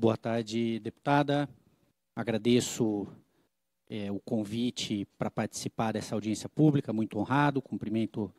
Boa tarde, deputada. Agradeço o convite para participar dessa audiência pública, muito honrado. Cumprimento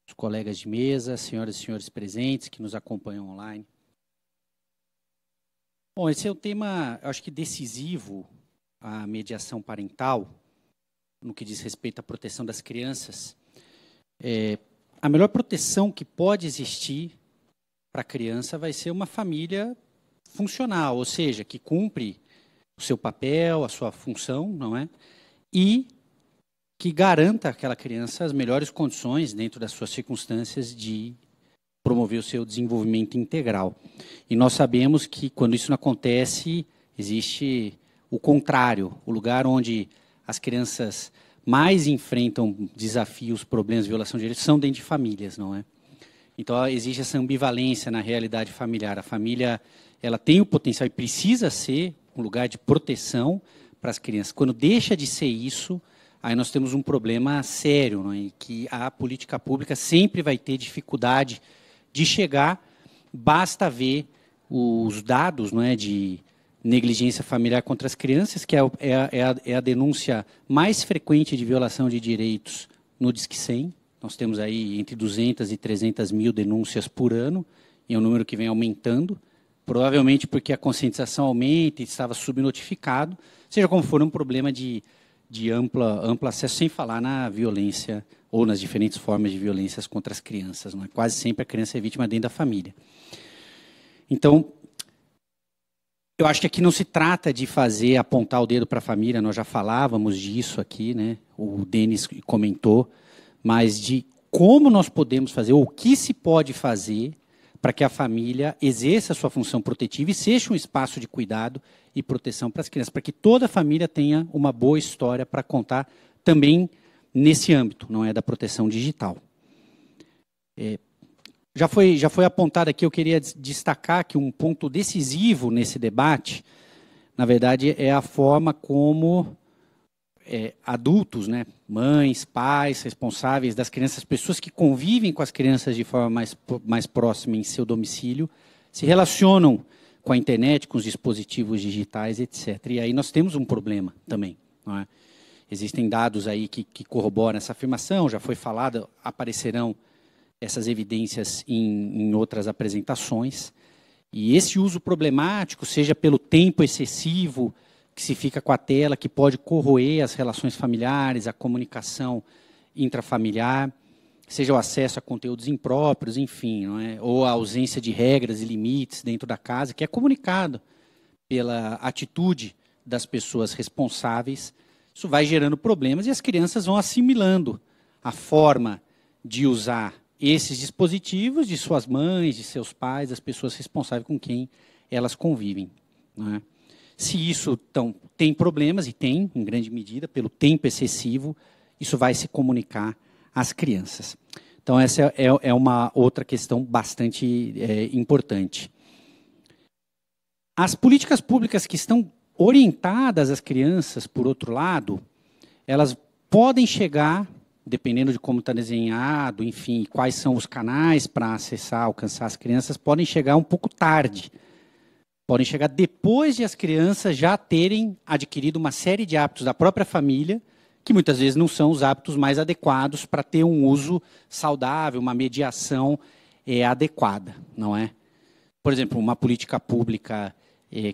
os colegas de mesa, senhoras e senhores presentes que nos acompanham online. Bom, esse é um tema, eu acho que decisivo, a mediação parental, no que diz respeito à proteção das crianças. A melhor proteção que pode existir para a criança vai ser uma família funcional, ou seja, que cumpre o seu papel, a sua função, não é? E que garanta àquela criança as melhores condições, dentro das suas circunstâncias, de promover o seu desenvolvimento integral. E nós sabemos que, quando isso não acontece, existe o contrário, o lugar onde as crianças mais enfrentam desafios, problemas, violação de direitos, são dentro de famílias, não é? Então, existe essa ambivalência na realidade familiar. A família, ela tem o potencial e precisa ser um lugar de proteção para as crianças. Quando deixa de ser isso, aí nós temos um problema sério, não é? Que a política pública sempre vai ter dificuldade de chegar. Basta ver os dados, não é, de negligência familiar contra as crianças, que é a denúncia mais frequente de violação de direitos no Disque 100. Nós temos aí entre 200 e 300 mil denúncias por ano, e é um número que vem aumentando, provavelmente porque a conscientização aumenta e estava subnotificado, seja como for, um problema de amplo acesso, sem falar na violência ou nas diferentes formas de violências contra as crianças. Não é? Quase sempre a criança é vítima dentro da família. Então, eu acho que aqui não se trata de apontar o dedo para a família, nós já falávamos disso aqui, né? O Denis comentou, mas de como nós podemos fazer, ou o que se pode fazer para que a família exerça a sua função protetiva e seja um espaço de cuidado e proteção para as crianças, para que toda a família tenha uma boa história para contar também nesse âmbito, não é, da proteção digital. Já foi apontado aqui, eu queria destacar que um ponto decisivo nesse debate, na verdade, é a forma como adultos, né, mães, pais, responsáveis das crianças, pessoas que convivem com as crianças de forma mais próxima em seu domicílio, se relacionam com a internet, com os dispositivos digitais, etc. E aí nós temos um problema também, não é? Existem dados aí que corroboram essa afirmação, já foi falado, aparecerão essas evidências em outras apresentações. E esse uso problemático, seja pelo tempo excessivo que se fica com a tela, que pode corroer as relações familiares, a comunicação intrafamiliar, seja o acesso a conteúdos impróprios, enfim, não é? Ou a ausência de regras e limites dentro da casa, que é comunicado pela atitude das pessoas responsáveis. Isso vai gerando problemas e as crianças vão assimilando a forma de usar esses dispositivos de suas mães, de seus pais, das pessoas responsáveis com quem elas convivem, não é? Se isso tem problemas, e tem, em grande medida, pelo tempo excessivo, isso vai se comunicar às crianças. Então, essa é uma outra questão bastante importante. As políticas públicas que estão orientadas às crianças, por outro lado, elas podem chegar, dependendo de como está desenhado, enfim, quais são os canais para acessar, alcançar as crianças, podem chegar um pouco tarde. Podem chegar depois de as crianças já terem adquirido uma série de hábitos da própria família, que muitas vezes não são os hábitos mais adequados para ter um uso saudável, uma mediação adequada, não é? Por exemplo, uma política pública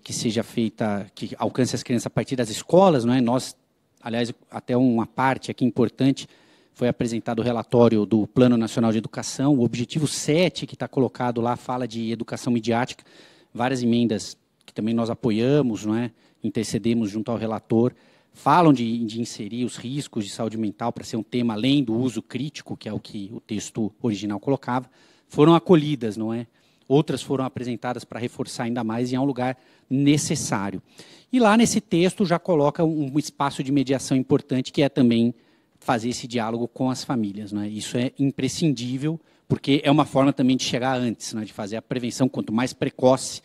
que seja feita, que alcance as crianças a partir das escolas, não é? Nós, aliás, até uma parte aqui importante, foi apresentado o relatório do Plano Nacional de Educação, o objetivo 7, que está colocado lá, fala de educação midiática, várias emendas que também nós apoiamos, não é? Intercedemos junto ao relator, falam de inserir os riscos de saúde mental para ser um tema além do uso crítico, que é o que o texto original colocava, foram acolhidas, não é? Outras foram apresentadas para reforçar ainda mais e é um lugar necessário. E lá nesse texto já coloca um espaço de mediação importante, que é também fazer esse diálogo com as famílias, não é? Isso é imprescindível, porque é uma forma também de chegar antes, né, de fazer a prevenção, quanto mais precoce,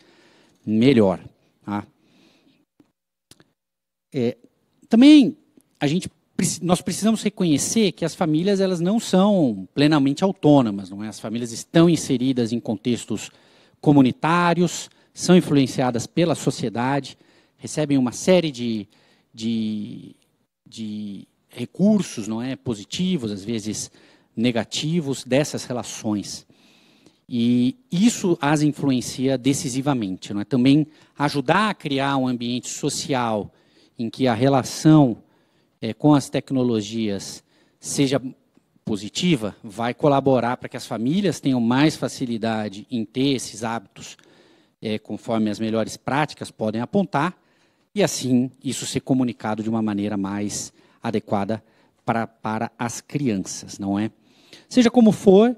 melhor. Tá? Também nós precisamos reconhecer que as famílias elas não são plenamente autônomas, não é? As famílias estão inseridas em contextos comunitários, são influenciadas pela sociedade, recebem uma série de recursos, não é, positivos, às vezes negativos, dessas relações. E isso as influencia decisivamente, não é? Também ajudar a criar um ambiente social em que a relação com as tecnologias seja positiva, vai colaborar para que as famílias tenham mais facilidade em ter esses hábitos conforme as melhores práticas podem apontar, e assim isso ser comunicado de uma maneira mais adequada para as crianças, não é? Seja como for,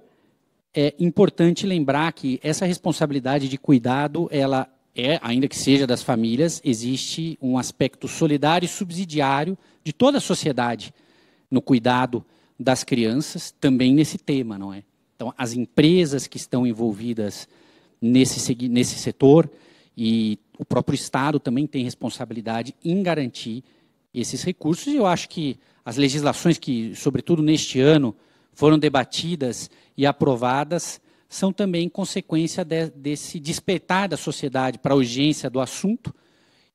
é importante lembrar que essa responsabilidade de cuidado, ela ainda que seja das famílias, existe um aspecto solidário e subsidiário de toda a sociedade no cuidado das crianças, também nesse tema, não é? Então, as empresas que estão envolvidas nesse setor e o próprio Estado também tem responsabilidade em garantir esses recursos. E eu acho que as legislações que, sobretudo neste ano, foram debatidas e aprovadas, são também consequência desse despertar da sociedade para a urgência do assunto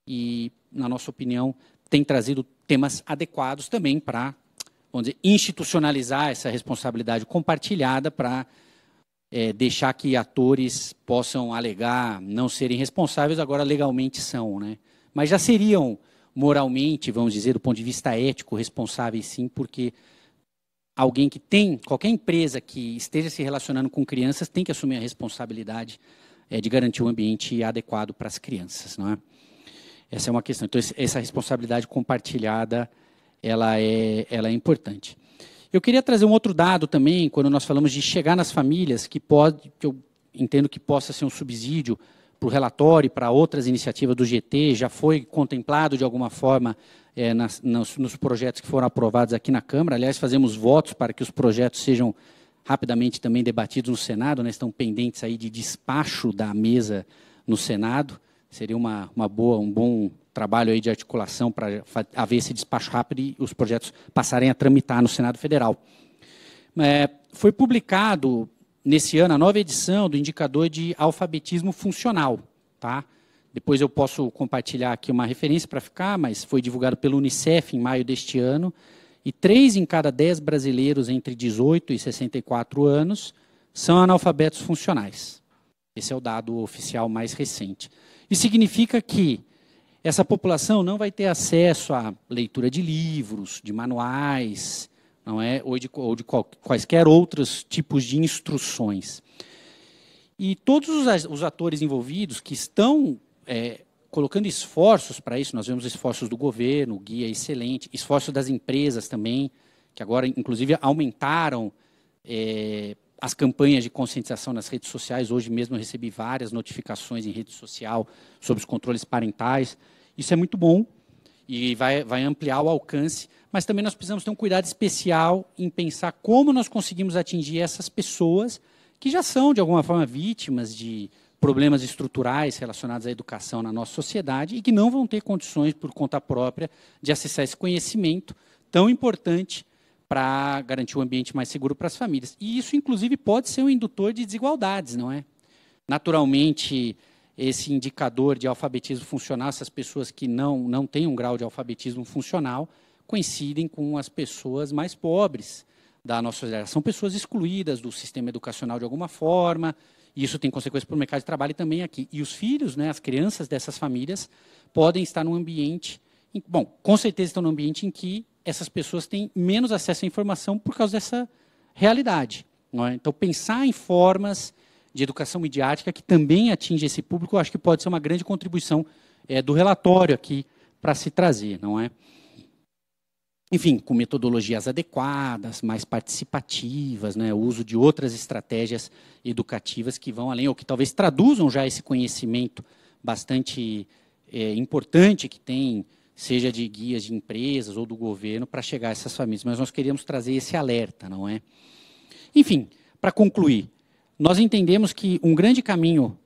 e, na nossa opinião, tem trazido temas adequados também para, vamos dizer, institucionalizar essa responsabilidade compartilhada para deixar que atores possam alegar não serem responsáveis, agora legalmente são, né? Mas já seriam moralmente, vamos dizer, do ponto de vista ético, responsáveis sim, porque alguém que tem, qualquer empresa que esteja se relacionando com crianças tem que assumir a responsabilidade de garantir um ambiente adequado para as crianças, não é? Essa é uma questão. Então, essa responsabilidade compartilhada, ela é importante. Eu queria trazer um outro dado também, quando nós falamos de chegar nas famílias, que eu entendo que possa ser um subsídio para o relatório e para outras iniciativas do GT, já foi contemplado de alguma forma nos projetos que foram aprovados aqui na Câmara. Aliás, fazemos votos para que os projetos sejam rapidamente também debatidos no Senado, né? Estão pendentes aí de despacho da mesa no Senado. Seria um bom trabalho aí de articulação para haver esse despacho rápido e os projetos passarem a tramitar no Senado Federal. Foi publicado, nesse ano, a nova edição do indicador de alfabetismo funcional. Tá? Depois eu posso compartilhar aqui uma referência para ficar, mas foi divulgado pelo Unicef em maio deste ano, e 3 em cada 10 brasileiros entre 18 e 64 anos são analfabetos funcionais. Esse é o dado oficial mais recente. Isso significa que essa população não vai ter acesso à leitura de livros, de manuais, não é? ou de quaisquer outros tipos de instruções. E todos os atores envolvidos que estão colocando esforços para isso, nós vemos esforços do governo, o guia é excelente, esforços das empresas também, que agora, inclusive, aumentaram as campanhas de conscientização nas redes sociais. Hoje mesmo eu recebi várias notificações em rede social sobre os controles parentais. Isso é muito bom e vai ampliar o alcance, mas também nós precisamos ter um cuidado especial em pensar como nós conseguimos atingir essas pessoas que já são, de alguma forma, vítimas de problemas estruturais relacionados à educação na nossa sociedade e que não vão ter condições, por conta própria, de acessar esse conhecimento tão importante para garantir um ambiente mais seguro para as famílias. E isso, inclusive, pode ser um indutor de desigualdades, não é? Naturalmente, esse indicador de alfabetismo funcional, essas pessoas que não têm um grau de alfabetismo funcional, coincidem com as pessoas mais pobres da nossa sociedade. São pessoas excluídas do sistema educacional de alguma forma, e isso tem consequências para o mercado de trabalho também aqui. E os filhos, né, as crianças dessas famílias, podem estar num ambiente, com certeza estão num ambiente em que essas pessoas têm menos acesso à informação por causa dessa realidade. Não é? Então, pensar em formas de educação midiática que também atinge esse público, eu acho que pode ser uma grande contribuição do relatório aqui para se trazer, não é? Enfim, com metodologias adequadas, mais participativas, né, o uso de outras estratégias educativas que vão além, ou que talvez traduzam já esse conhecimento bastante importante que tem, seja de guias de empresas ou do governo, para chegar a essas famílias. Mas nós queríamos trazer esse alerta, não é? Enfim, para concluir, nós entendemos que um grande caminho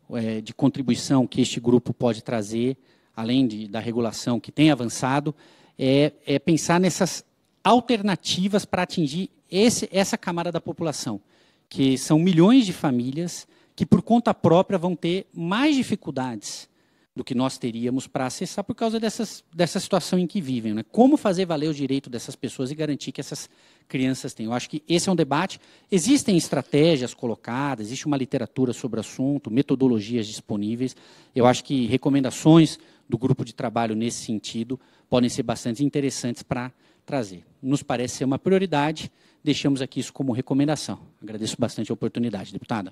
de contribuição que este grupo pode trazer, além da regulação que tem avançado, é pensar nessas alternativas para atingir essa camada da população, que são milhões de famílias que por conta própria vão ter mais dificuldades do que nós teríamos para acessar por causa dessa situação em que vivem, né? Como fazer valer o direito dessas pessoas e garantir que essas crianças tenham. Eu acho que esse é um debate. Existem estratégias colocadas, existe uma literatura sobre o assunto, metodologias disponíveis. Eu acho que recomendações do grupo de trabalho nesse sentido podem ser bastante interessantes para trazer. Nos parece ser uma prioridade, deixamos aqui isso como recomendação. Agradeço bastante a oportunidade, deputada.